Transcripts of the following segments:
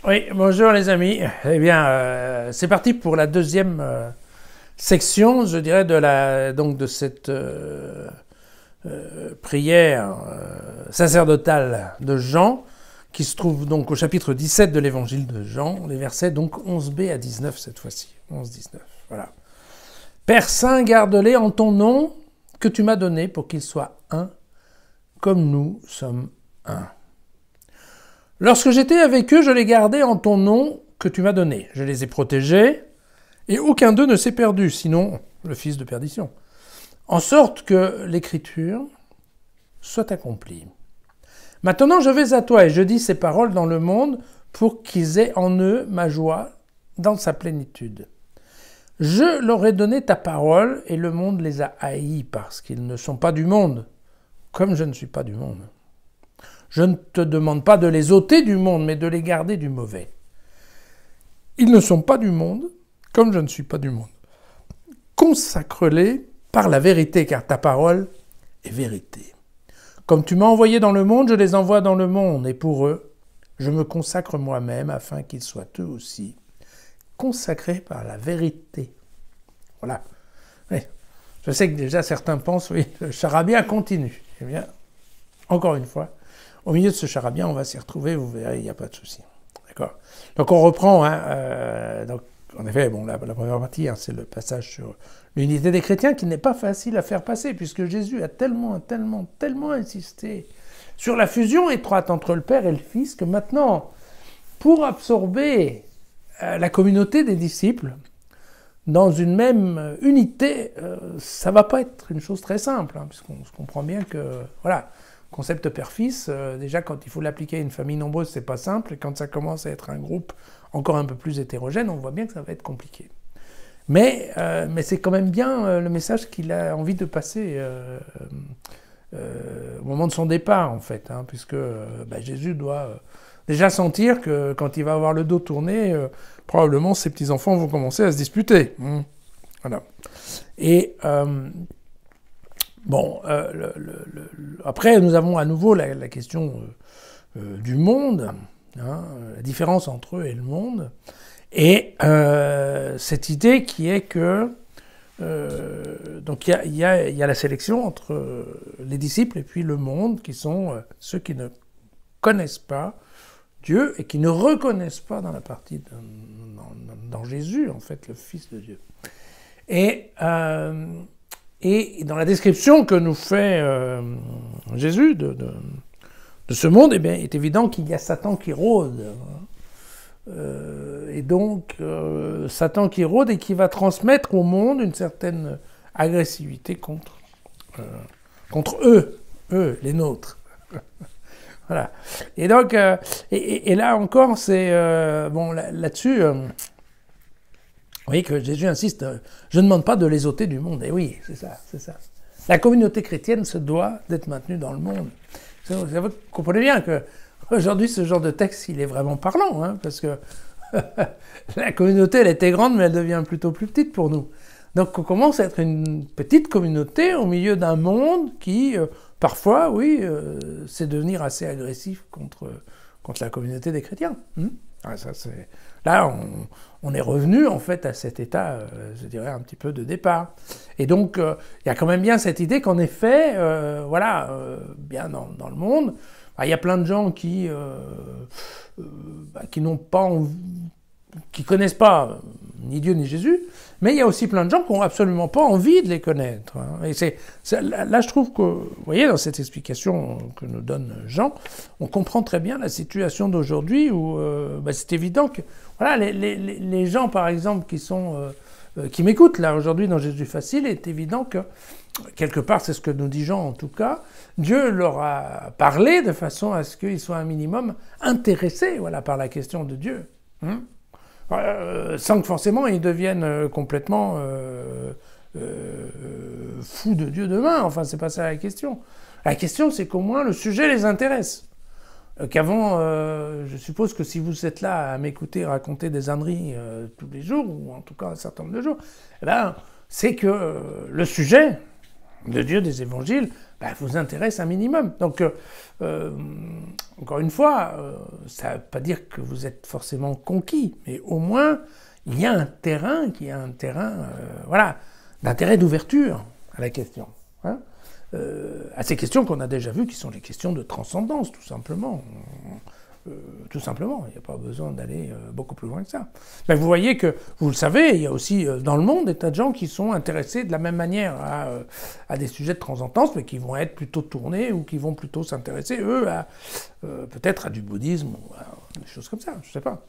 Oui, bonjour les amis. Eh bien, c'est parti pour la deuxième section, je dirais, de cette prière sacerdotale de Jean, qui se trouve donc au chapitre 17 de l'évangile de Jean, les versets donc 11b à 19 cette fois-ci. 11-19, voilà. Père Saint, garde-les en ton nom que tu m'as donné pour qu'ils soient un, comme nous sommes un. Lorsque j'étais avec eux, je les gardais en ton nom que tu m'as donné. Je les ai protégés, et aucun d'eux ne s'est perdu, sinon le fils de perdition. En sorte que l'écriture soit accomplie. Maintenant je vais à toi, et je dis ces paroles dans le monde, pour qu'ils aient en eux ma joie dans sa plénitude. Je leur ai donné ta parole, et le monde les a haïs, parce qu'ils ne sont pas du monde, comme je ne suis pas du monde. Je ne te demande pas de les ôter du monde, mais de les garder du mauvais. Ils ne sont pas du monde, comme je ne suis pas du monde. Consacre-les par la vérité, car ta parole est vérité. Comme tu m'as envoyé dans le monde, je les envoie dans le monde, et pour eux, je me consacre moi-même, afin qu'ils soient eux aussi consacrés par la vérité. Voilà. Oui. Je sais que déjà certains pensent, oui, le charabia continue. Eh bien, encore une fois, au milieu de ce charabia, on va s'y retrouver, vous verrez, il n'y a pas de souci. D'accord ? Donc on reprend, donc, en effet, bon, la première partie, c'est le passage sur l'unité des chrétiens qui n'est pas facile à faire passer, puisque Jésus a tellement insisté sur la fusion étroite entre le Père et le Fils, que maintenant, pour absorber la communauté des disciples, dans une même unité, ça ne va pas être une chose très simple, puisqu'on se comprend bien que, voilà, concept père-fils, déjà quand il faut l'appliquer à une famille nombreuse, c'est pas simple, et quand ça commence à être un groupe encore un peu plus hétérogène, on voit bien que ça va être compliqué. Mais c'est quand même bien le message qu'il a envie de passer au moment de son départ, en fait, puisque Jésus doit déjà sentir que quand il va avoir le dos tourné, probablement ses petits-enfants vont commencer à se disputer. Voilà. Et après, nous avons à nouveau la question du monde, la différence entre eux et le monde, et cette idée qui est que donc il y a la sélection entre les disciples et puis le monde, qui sont ceux qui ne connaissent pas Dieu et qui ne reconnaissent pas dans la partie dans Jésus, en fait, le Fils de Dieu. Et dans la description que nous fait Jésus de ce monde, eh bien, il est évident qu'il y a Satan qui rôde. Et donc, Satan qui rôde et qui va transmettre au monde une certaine agressivité contre eux, les nôtres. Voilà. Et donc, et là encore, c'est là-dessus. Vous voyez que Jésus insiste, je ne demande pas de les ôter du monde. Et oui, c'est ça. La communauté chrétienne se doit d'être maintenue dans le monde. Vous comprenez bien que aujourd'hui, ce genre de texte, il est vraiment parlant, parce que la communauté, elle était grande, mais elle devient plutôt plus petite pour nous. Donc, on commence à être une petite communauté au milieu d'un monde qui, parfois, oui, c'est devenir assez agressif contre la communauté des chrétiens. Là, on est revenu, en fait, à cet état, je dirais, un petit peu de départ. Et donc, il y a quand même bien cette idée qu'en effet, bien dans le monde, il y a plein de gens qui n'ont pas qui connaissent pas ni Dieu ni Jésus, mais il y a aussi plein de gens qui n'ont absolument pas envie de les connaître. Et là, je trouve que, vous voyez, dans cette explication que nous donne Jean, on comprend très bien la situation d'aujourd'hui où c'est évident que voilà, les gens, par exemple, qui m'écoutent là aujourd'hui dans Jésus Facile, il est évident que, quelque part, c'est ce que nous dit Jean en tout cas, Dieu leur a parlé de façon à ce qu'ils soient un minimum intéressés, par la question de Dieu. Sans que forcément ils deviennent complètement fous de Dieu demain. Enfin, c'est pas ça la question. La question, c'est qu'au moins le sujet les intéresse. Qu'avant, je suppose que si vous êtes là à m'écouter raconter des âneries tous les jours, ou en tout cas un certain nombre de jours, c'est que le sujet de Dieu, des évangiles, vous intéresse un minimum. Donc, encore une fois, ça ne veut pas dire que vous êtes forcément conquis, mais au moins, il y a un terrain d'intérêt d'ouverture à la question. Hein, à ces questions qu'on a déjà vues, qui sont les questions de transcendance, tout simplement. Tout simplement, il n'y a pas besoin d'aller beaucoup plus loin que ça. Mais vous voyez que, vous le savez, il y a aussi dans le monde des tas de gens qui sont intéressés de la même manière à des sujets de transcendance, mais qui vont être plutôt tournés ou qui vont plutôt s'intéresser, eux, peut-être à du bouddhisme ou à des choses comme ça, je ne sais pas.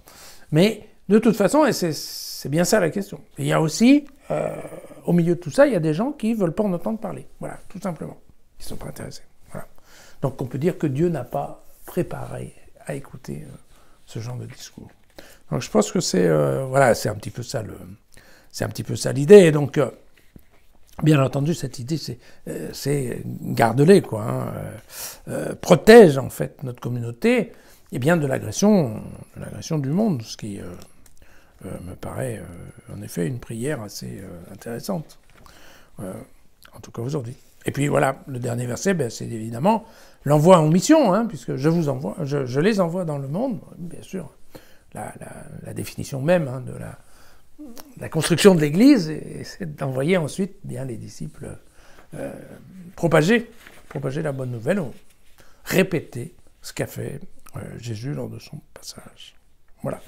Mais de toute façon, et c'est bien ça la question. Et il y a aussi, au milieu de tout ça, il y a des gens qui ne veulent pas en entendre parler. Voilà, tout simplement. Ils ne sont pas intéressés. Voilà. Donc on peut dire que Dieu n'a pas préparé à écouter ce genre de discours. Donc je pense que c'est un petit peu ça l'idée. Donc bien entendu cette idée c'est garde-les quoi, protège en fait notre communauté de l'agression du monde, ce qui me paraît en effet une prière assez intéressante, en tout cas aujourd'hui. Et puis voilà, le dernier verset, c'est évidemment l'envoi en mission, puisque je les envoie dans le monde, bien sûr. La définition même de la construction de l'Église, c'est d'envoyer ensuite bien les disciples propager la bonne nouvelle, ou répéter ce qu'a fait Jésus lors de son passage. Voilà.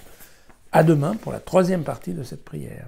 À demain pour la troisième partie de cette prière.